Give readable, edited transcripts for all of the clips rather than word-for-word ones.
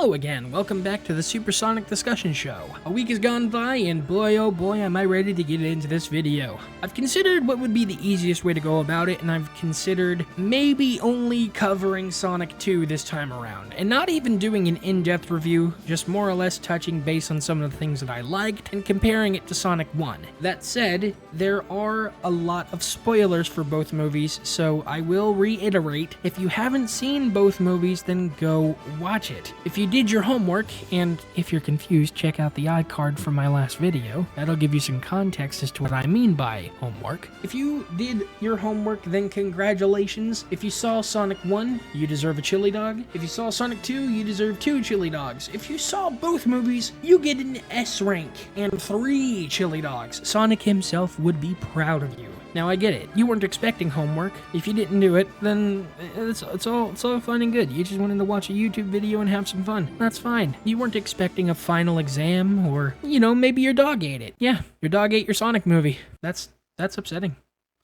Hello again, welcome back to the Supersonic Discussion Show. A week has gone by and boy oh boy am I ready to get into this video. I've considered what would be the easiest way to go about it, and I've considered maybe only covering Sonic 2 this time around, and not even doing an in-depth review, just more or less touching base on some of the things that I liked and comparing it to Sonic 1. That said, there are a lot of spoilers for both movies, so I will reiterate, if you haven't seen both movies, then go watch it. If you did your homework, and if you're confused, check out the iCard from my last video. That'll give you some context as to what I mean by homework. If you did your homework, then congratulations. If you saw Sonic 1, you deserve a chili dog. If you saw Sonic 2, you deserve 2 chili dogs. If you saw both movies, you get an S rank and 3 chili dogs. Sonic himself would be proud of you. Now, I get it. You weren't expecting homework. If you didn't do it, then it's all fine and good. You just wanted to watch a YouTube video and have some fun. That's fine. You weren't expecting a final exam, or, you know, maybe your dog ate it. Yeah, your dog ate your Sonic movie. That's upsetting.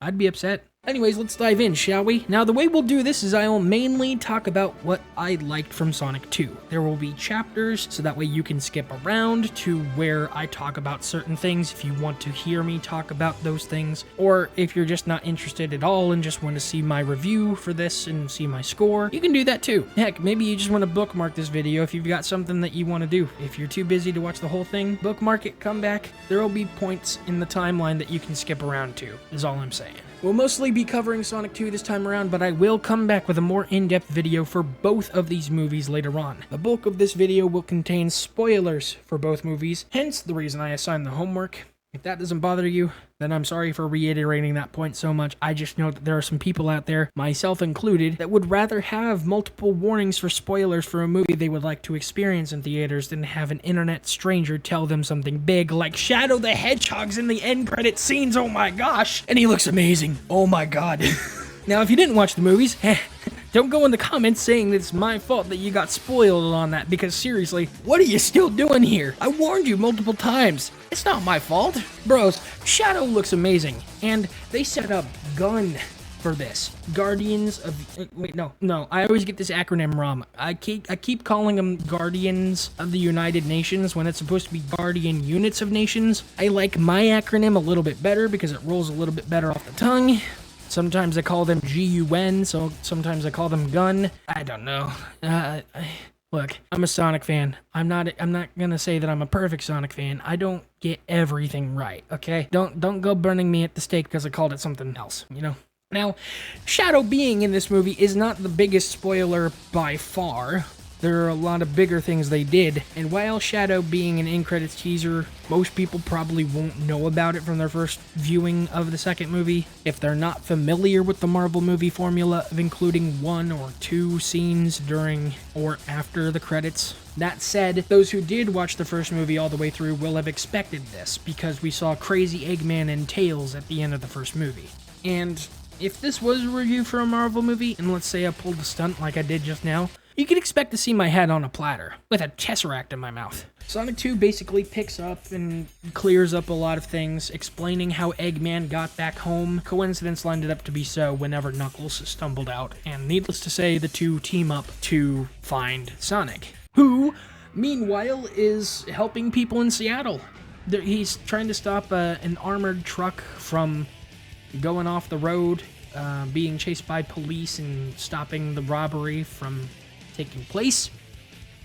I'd be upset. Anyways, let's dive in, shall we? Now, the way we'll do this is I'll mainly talk about what I liked from Sonic 2. There will be chapters, so that way you can skip around to where I talk about certain things if you want to hear me talk about those things, or if you're just not interested at all and just want to see my review for this and see my score, you can do that too. Heck, maybe you just want to bookmark this video if you've got something that you want to do. If you're too busy to watch the whole thing, bookmark it, come back. There will be points in the timeline that you can skip around to, is all I'm saying. We'll mostly be covering Sonic 2 this time around, but I will come back with a more in-depth video for both of these movies later on. The bulk of this video will contain spoilers for both movies, hence the reason I assigned the homework. If that doesn't bother you, then I'm sorry for reiterating that point so much. I just know that there are some people out there, myself included, that would rather have multiple warnings for spoilers for a movie they would like to experience in theaters than have an internet stranger tell them something big like Shadow the Hedgehog's in the end credit scenes, oh my gosh, and he looks amazing, oh my god. Now, if you didn't watch the movies, don't go in the comments saying that it's my fault that you got spoiled on that, because seriously, what are you still doing here? I warned you multiple times. It's not my fault. Bros, Shadow looks amazing, and they set up Gun for this. Guardians of... wait, no, I always get this acronym wrong. I keep calling them Guardians of the United Nations when it's supposed to be Guardian Units of Nations. I like my acronym a little bit better because it rolls a little bit better off the tongue. Sometimes I call them GUN, so sometimes I call them Gun. I don't know. Look, I'm a Sonic fan. I'm not gonna say that I'm a perfect Sonic fan. I don't get everything right, okay? Don't go burning me at the stake because I called it something else, you know? Now, Shadow being in this movie is not the biggest spoiler by far. There are a lot of bigger things they did, and while Shadow being an in-credits teaser, most people probably won't know about it from their first viewing of the second movie. If they're not familiar with the Marvel movie formula of including 1 or 2 scenes during or after the credits. That said, those who did watch the first movie all the way through will have expected this, because we saw Crazy Eggman and Tails at the end of the first movie. And if this was a review for a Marvel movie, and let's say I pulled a stunt like I did just now, you could expect to see my head on a platter, with a Tesseract in my mouth. Sonic 2 basically picks up and clears up a lot of things, explaining how Eggman got back home. Coincidence lined up to be so whenever Knuckles stumbled out, and needless to say, the two team up to find Sonic, who, meanwhile, is helping people in Seattle. He's trying to stop an armored truck from going off the road, being chased by police, and stopping the robbery from taking place,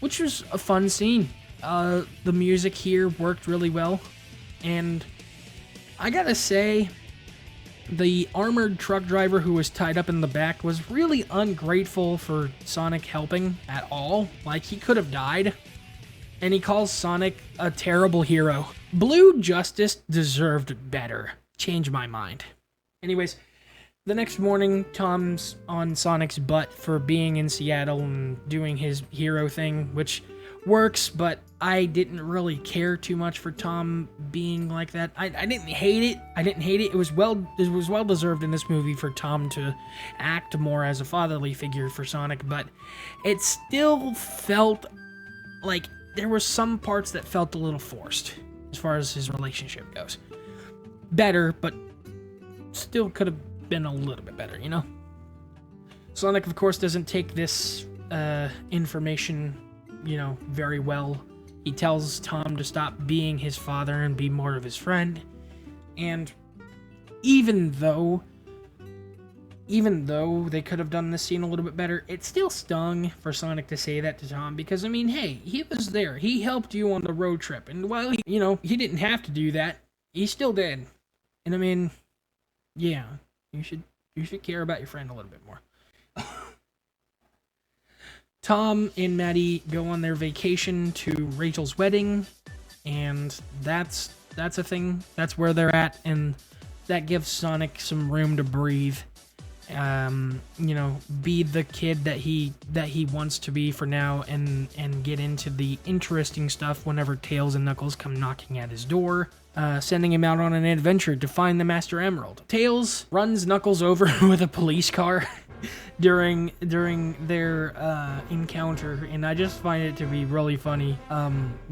which was a fun scene. The music here worked really well, and I gotta say, the armored truck driver who was tied up in the back was really ungrateful for Sonic helping at all. Like, he could have died, and he calls Sonic a terrible hero. Blue Justice deserved better. Change my mind. Anyways, the next morning, Tom's on Sonic's butt for being in Seattle and doing his hero thing, which works, but I didn't really care too much for Tom being like that. I didn't hate it. It was well deserved in this movie for Tom to act more as a fatherly figure for Sonic, but it still felt like there were some parts that felt a little forced as far as his relationship goes. Better, but still could have been a little bit better, you know? Sonic, of course, doesn't take this information you know, very well. He tells Tom to stop being his father and be more of his friend. And even though they could have done this scene a little bit better, it still stung for Sonic to say that to Tom, because, I mean, hey, he was there. He helped you on the road trip, and while he, you know, he didn't have to do that, he still did. And I mean, yeah, you should care about your friend a little bit more. Tom and Maddie go on their vacation to Rachel's wedding, and that's a thing. That's where they're at, and that gives Sonic some room to breathe. You know, be the kid that he wants to be for now, and get into the interesting stuff whenever Tails and Knuckles come knocking at his door, sending him out on an adventure to find the Master Emerald. Tails runs Knuckles over with a police car during their encounter, and I just find it to be really funny.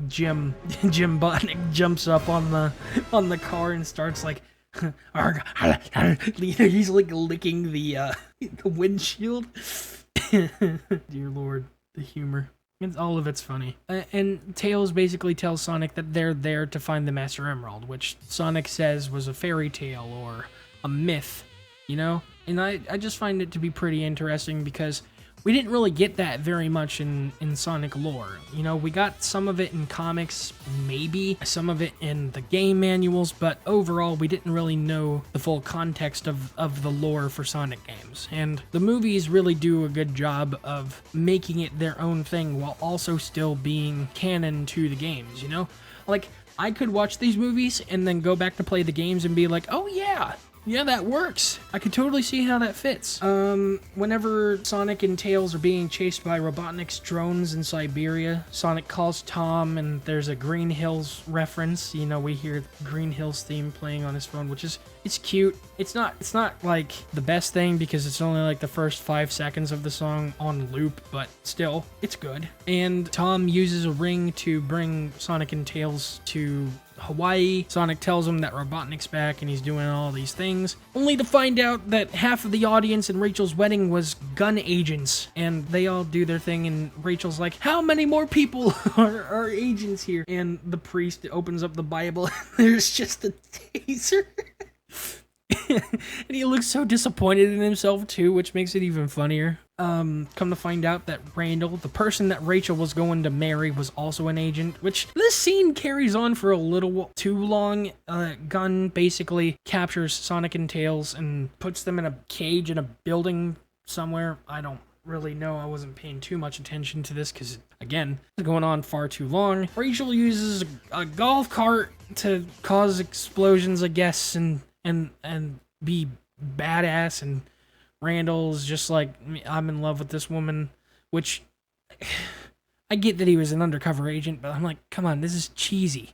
Jimbotnik jumps up on the car and starts like he's like licking the windshield. Dear Lord, the humor. All of it's funny. And Tails basically tells Sonic that they're there to find the Master Emerald, which Sonic says was a fairy tale or a myth, you know? And I just find it to be pretty interesting, because we didn't really get that very much in Sonic lore. You know, we got some of it in comics, maybe some of it in the game manuals, but overall we didn't really know the full context of the lore for Sonic games. And the movies really do a good job of making it their own thing while also still being canon to the games, you know? Like, I could watch these movies and then go back to play the games and be like, oh yeah, that works. I could totally see how that fits. Whenever Sonic and Tails are being chased by Robotnik's drones in Siberia, Sonic calls Tom, and there's a Green Hills reference. You know, we hear the Green Hills theme playing on his phone, which is, it's cute. It's not like the best thing, because it's only like the first 5 seconds of the song on loop, but still, it's good. And Tom uses a ring to bring Sonic and Tails to Hawaii. Sonic tells him that Robotnik's back and he's doing all these things, only to find out that half of the audience in Rachel's wedding was gun agents, and they all do their thing, and Rachel's like, how many more people are agents here? And the priest opens up the Bible and there's just a taser. And he looks so disappointed in himself too, which makes it even funnier. Come to find out that Randall, the person that Rachel was going to marry, was also an agent, which this scene carries on for a little too long. Gunn basically captures Sonic and Tails and puts them in a cage in a building somewhere. I don't really know. I wasn't paying too much attention to this because, again, it's going on far too long. Rachel uses a golf cart to cause explosions, I guess, and be badass, and Randall's just like, I'm in love with this woman, which I get that he was an undercover agent, but I'm like, come on, this is cheesy.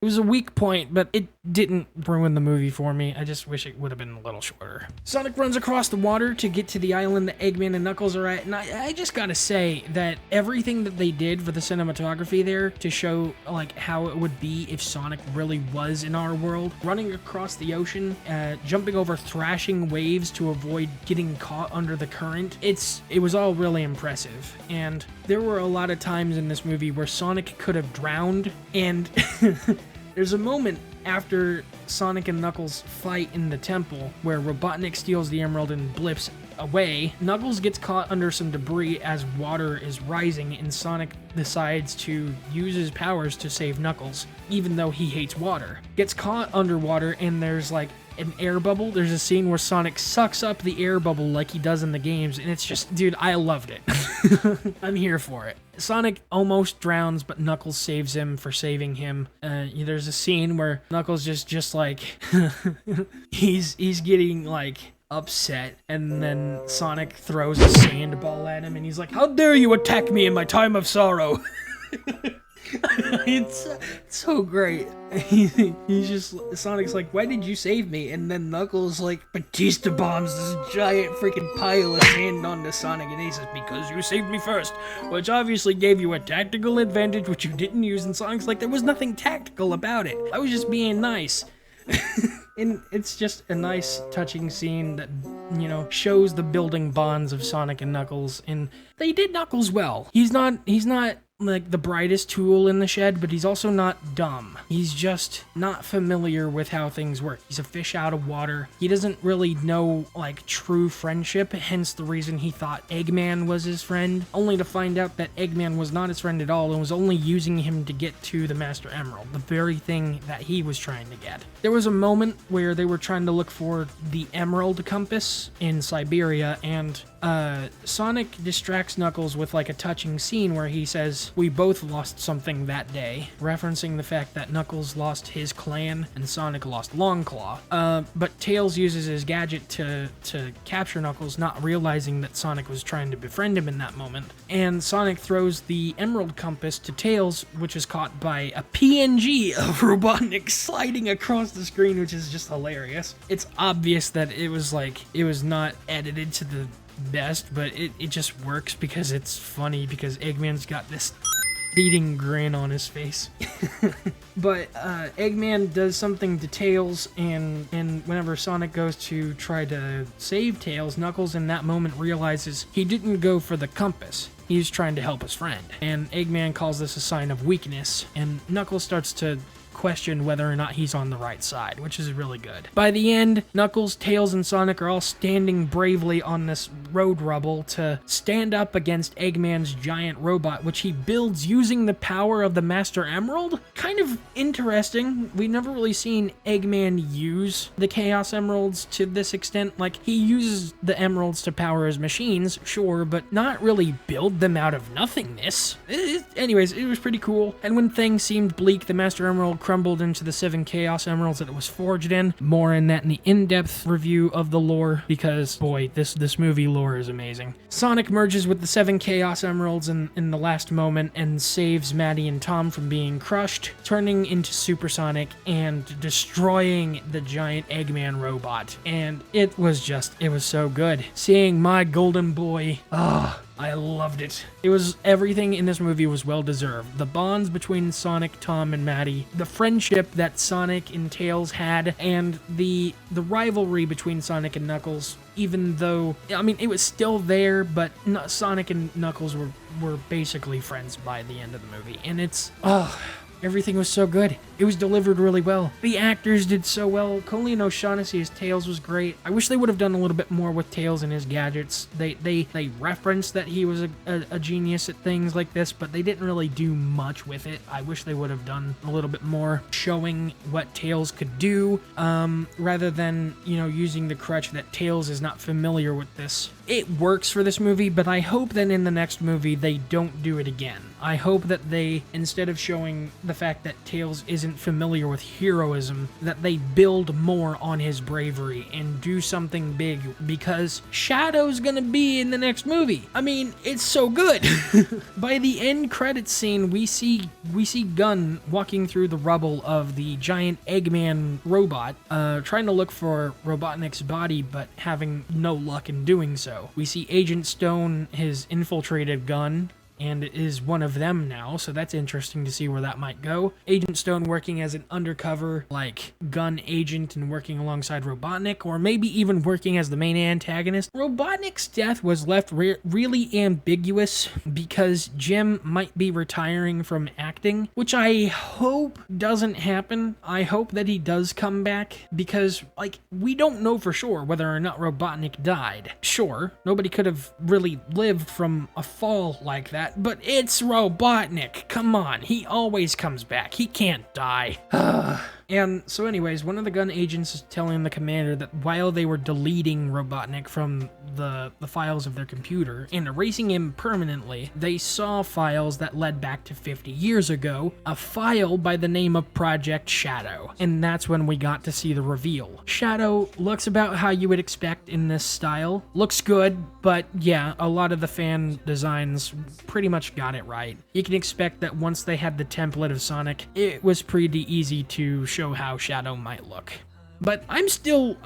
It was a weak point, but it didn't ruin the movie for me. I just wish it would have been a little shorter. Sonic runs across the water to get to the island that Eggman and Knuckles are at, and I just gotta say that everything that they did for the cinematography there to show like how it would be if Sonic really was in our world, running across the ocean, jumping over thrashing waves to avoid getting caught under the current, it was all really impressive. And there were a lot of times in this movie where Sonic could have drowned, and there's a moment after Sonic and Knuckles fight in the temple where Robotnik steals the emerald and blips away. Knuckles gets caught under some debris as water is rising, and Sonic decides to use his powers to save Knuckles, even though he hates water. Gets caught underwater, and there's like an air bubble. There's a scene where Sonic sucks up the air bubble like he does in the games, and it's just, dude, I loved it. I'm here for it. Sonic almost drowns, but Knuckles saves him for saving him. There's a scene where Knuckles just like he's getting like upset, and then Sonic throws a sandball at him, and he's like, how dare you attack me in my time of sorrow? It's so great. He's just, Sonic's like, why did you save me? And then Knuckles like Batista bombs this giant freaking pile of sand onto Sonic, and he says, because you saved me first, which obviously gave you a tactical advantage which you didn't use. And Sonic's like, there was nothing tactical about it, I was just being nice. And it's just a nice, touching scene that, you know, shows the building bonds of Sonic and Knuckles, and they did Knuckles well. He's not like the brightest tool in the shed, but he's also not dumb. He's just not familiar with how things work. He's a fish out of water. He doesn't really know, like, true friendship, hence the reason he thought Eggman was his friend, only to find out that Eggman was not his friend at all and was only using him to get to the Master Emerald, the very thing that he was trying to get. There was a moment where they were trying to look for the Emerald Compass in Siberia, and Sonic distracts Knuckles with like a touching scene where he says, "We both lost something that day," referencing the fact that Knuckles lost his clan and Sonic lost Longclaw. But Tails uses his gadget to capture Knuckles, not realizing that Sonic was trying to befriend him in that moment. And Sonic throws the Emerald Compass to Tails, which is caught by a PNG of Robotnik sliding across the screen, which is just hilarious. It's obvious that it was not edited to the best, but it just works because it's funny, because Eggman's got this beating grin on his face. But Eggman does something to Tails, and whenever Sonic goes to try to save Tails, Knuckles in that moment realizes he didn't go for the compass. He's trying to help his friend. And Eggman calls this a sign of weakness, and Knuckles starts to question whether or not he's on the right side, which is really good. By the end, Knuckles, Tails, and Sonic are all standing bravely on this road rubble to stand up against Eggman's giant robot, which he builds using the power of the Master Emerald. Kind of interesting. We've never really seen Eggman use the Chaos Emeralds to this extent. Like, he uses the emeralds to power his machines, sure, but not really build them out of nothingness. Anyways, it was pretty cool. And when things seemed bleak, the Master Emerald crumbled into the 7 Chaos Emeralds that it was forged in. More in that in the in-depth review of the lore, because, boy, this movie lore is amazing. Sonic merges with the 7 Chaos Emeralds in the last moment and saves Maddie and Tom from being crushed, turning into Super Sonic and destroying the giant Eggman robot. And it was so good. Seeing my golden boy, I loved it. Everything in this movie was well deserved. The bonds between Sonic, Tom, and Maddie, the friendship that Sonic and Tails had, and the rivalry between Sonic and Knuckles, even though, I mean, it was still there, but Sonic and Knuckles were basically friends by the end of the movie. And everything was so good. It was delivered really well. The actors did so well. Colleen O'Shaughnessy as Tails was great. I wish they would have done a little bit more with Tails and his gadgets. They referenced that he was a genius at things like this, but they didn't really do much with it. I wish they would have done a little bit more showing what Tails could do, rather than, using the crutch that Tails is not familiar with this. It works for this movie, but I hope that in the next movie they don't do it again. I hope that they, instead of showing the fact that Tails isn't familiar with heroism, that they build more on his bravery and do something big, because Shadow's gonna be in the next movie. I mean, it's so good. By the end credits scene, we see Gunn walking through the rubble of the giant Eggman robot, trying to look for Robotnik's body, but having no luck in doing so. We see Agent Stone has infiltrated Gunn and is one of them now, so that's interesting to see where that might go. Agent Stone working as an undercover, gun agent and working alongside Robotnik, or maybe even working as the main antagonist. Robotnik's death was left really ambiguous because Jim might be retiring from acting, which I hope doesn't happen. I hope that he does come back, because, we don't know for sure whether or not Robotnik died. Sure, nobody could have really lived from a fall like that, but it's Robotnik. Come on, he always comes back. He can't die. And so anyways, one of the gun agents is telling the commander that while they were deleting Robotnik from the files of their computer and erasing him permanently, they saw files that led back to 50 years ago, a file by the name of Project Shadow. And that's when we got to see the reveal. Shadow looks about how you would expect in this style. Looks good, but yeah, a lot of the fan designs pretty much got it right. You can expect that once they had the template of Sonic, it was pretty easy to show how Shadow might look. But I'm still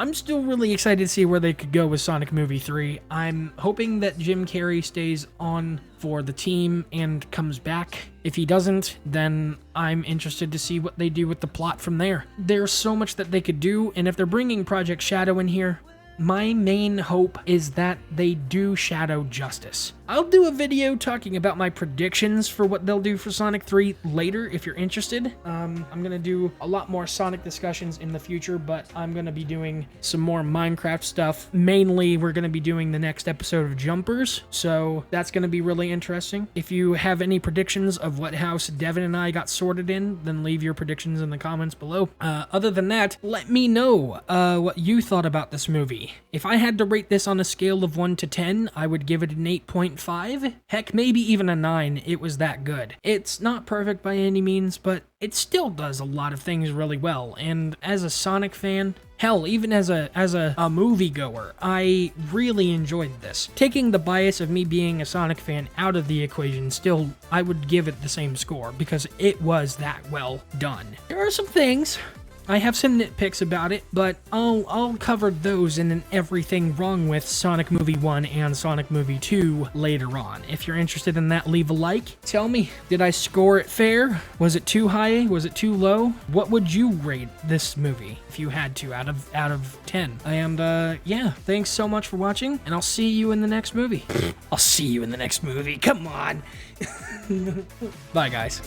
really excited to see where they could go with Sonic Movie 3. I'm hoping that Jim Carrey stays on for the team and comes back. If he doesn't, then I'm interested to see what they do with the plot from there. There's so much that they could do, and if they're bringing Project Shadow in here, my main hope is that they do Shadow justice. I'll do a video talking about my predictions for what they'll do for Sonic 3 later if you're interested. I'm gonna do a lot more Sonic discussions in the future, but I'm gonna be doing some more Minecraft stuff. Mainly, we're gonna be doing the next episode of Jumpers, so that's gonna be really interesting. If you have any predictions of what house Devin and I got sorted in, then leave your predictions in the comments below. Other than that, let me know what you thought about this movie. If I had to rate this on a scale of 1 to 10, I would give it an 8.5. Heck, maybe even a 9. It was that good. It's not perfect by any means, but it still does a lot of things really well. And as a Sonic fan, hell, even as a moviegoer, I really enjoyed this. Taking the bias of me being a Sonic fan out of the equation, still, I would give it the same score because it was that well done. There are some things I have some nitpicks about it, but I'll cover those in an everything wrong with Sonic Movie 1 and Sonic Movie 2 later on. If you're interested in that, leave a like. Tell me, did I score it fair? Was it too high? Was it too low? What would you rate this movie if you had to out of 10? And yeah, thanks so much for watching, and I'll see you in the next movie. I'll see you in the next movie. Come on. Bye, guys.